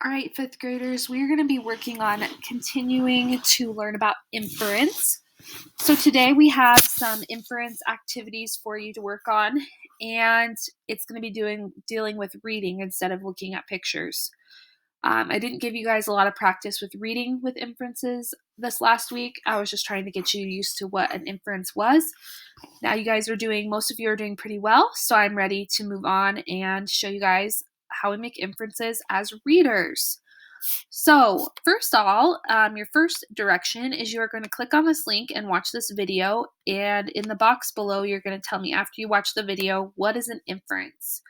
All right, fifth graders, we're going to be working on continuing to learn about inference. So today we have some inference activities for you to work on, and it's going to be dealing with reading instead of looking at pictures. I didn't give you guys a lot of practice with reading with inferences this last week. I was just trying to get you used to what an inference was. Now most of you are doing pretty well, so I'm ready to move on and show you guys how we make inferences as readers. So first of all, your first direction is you are going to click on this link and watch this video, and in the box below you're going to tell me after you watch the video, what is an inference?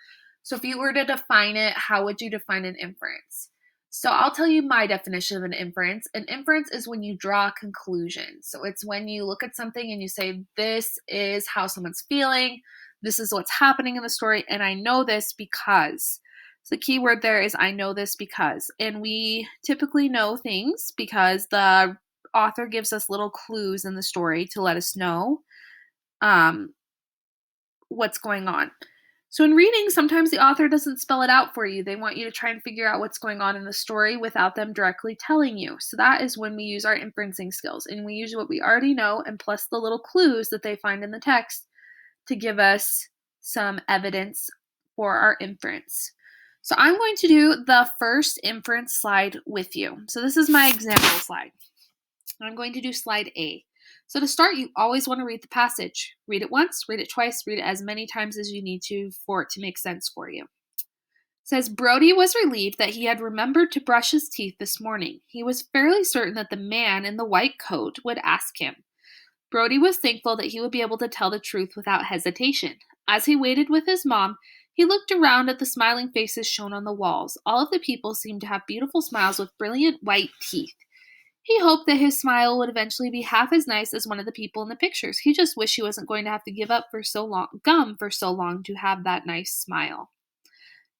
So if you were to define it, how would you define an inference? So I'll tell you my definition of an inference. An inference is when you draw a conclusion. So it's when you look at something and you say, this is how someone's feeling, this is what's happening in the story, and I know this because. So the key word there is I know this because. And we typically know things because the author gives us little clues in the story to let us know what's going on. So in reading, sometimes the author doesn't spell it out for you. They want you to try and figure out what's going on in the story without them directly telling you. So that is when we use our inferencing skills. And we use what we already know and plus the little clues that they find in the text to give us some evidence for our inference. So I'm going to do the first inference slide with you. So this is my example slide. I'm going to do slide A. So to start, you always want to read the passage. Read it once, read it twice, read it as many times as you need to for it to make sense for you. It says, Brody was relieved that he had remembered to brush his teeth this morning. He was fairly certain that the man in the white coat would ask him. Brody was thankful that he would be able to tell the truth without hesitation. As he waited with his mom, he looked around at the smiling faces shown on the walls. All of the people seemed to have beautiful smiles with brilliant white teeth. He hoped that his smile would eventually be half as nice as one of the people in the pictures. He just wished he wasn't going to have to give up gum for so long to have that nice smile.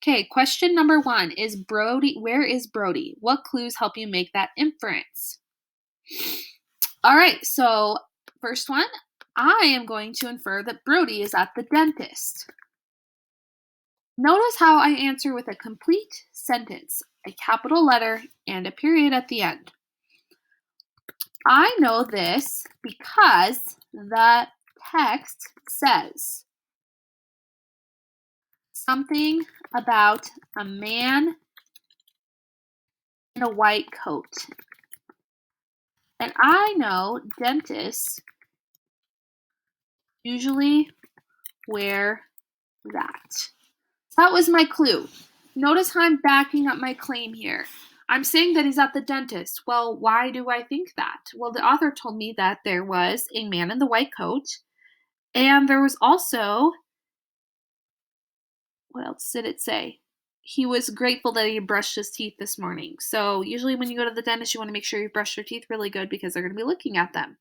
Okay, question number 1 is Brody. Where is Brody? What clues help you make that inference? All right, so first one, I am going to infer that Brody is at the dentist. Notice how I answer with a complete sentence, a capital letter, and a period at the end. I know this because the text says something about a man in a white coat. And I know dentists usually wear that. So that was my clue. Notice how I'm backing up my claim here. I'm saying that he's at the dentist. Well, why do I think that? Well, the author told me that there was a man in the white coat, and there was also, what else did it say? He was grateful that he brushed his teeth this morning. So usually when you go to the dentist, you want to make sure you brush your teeth really good because they're going to be looking at them.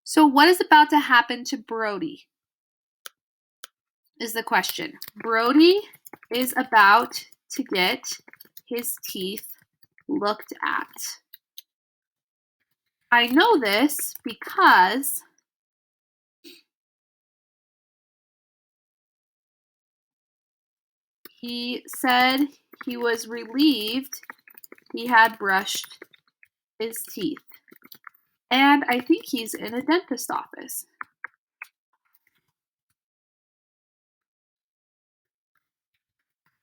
So what is about to happen to Brody is the question. Brody is about to get his teeth looked at. I know this because he said he was relieved he had brushed his teeth. And I think he's in a dentist office.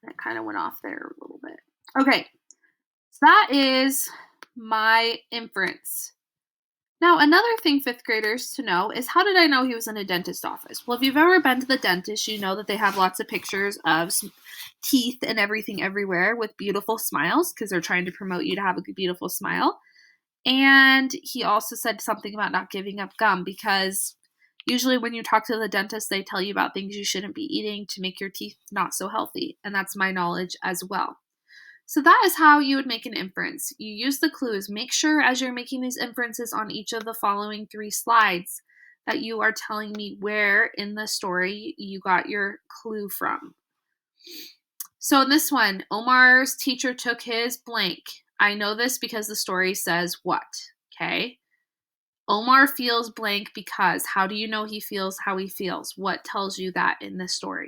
That kind of went off there a little bit. Okay, so that is my inference. Now, another thing fifth graders to know is how did I know he was in a dentist office? Well, if you've ever been to the dentist, you know that they have lots of pictures of teeth and everything everywhere with beautiful smiles because they're trying to promote you to have a beautiful smile. And he also said something about not giving up gum because usually when you talk to the dentist, they tell you about things you shouldn't be eating to make your teeth not so healthy. And that's my knowledge as well. So that is how you would make an inference. You use the clues. Make sure as you're making these inferences on each of the following 3 slides that you are telling me where in the story you got your clue from. So in this one, Omar's teacher took his blank. I know this because the story says what, okay? Omar feels blank because. How do you know he feels how he feels? What tells you that in the story?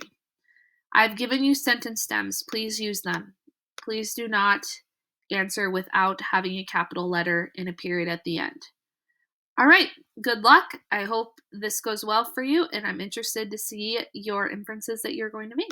I've given you sentence stems. Please use them. Please do not answer without having a capital letter and a period at the end. All right, good luck. I hope this goes well for you, and I'm interested to see your inferences that you're going to make.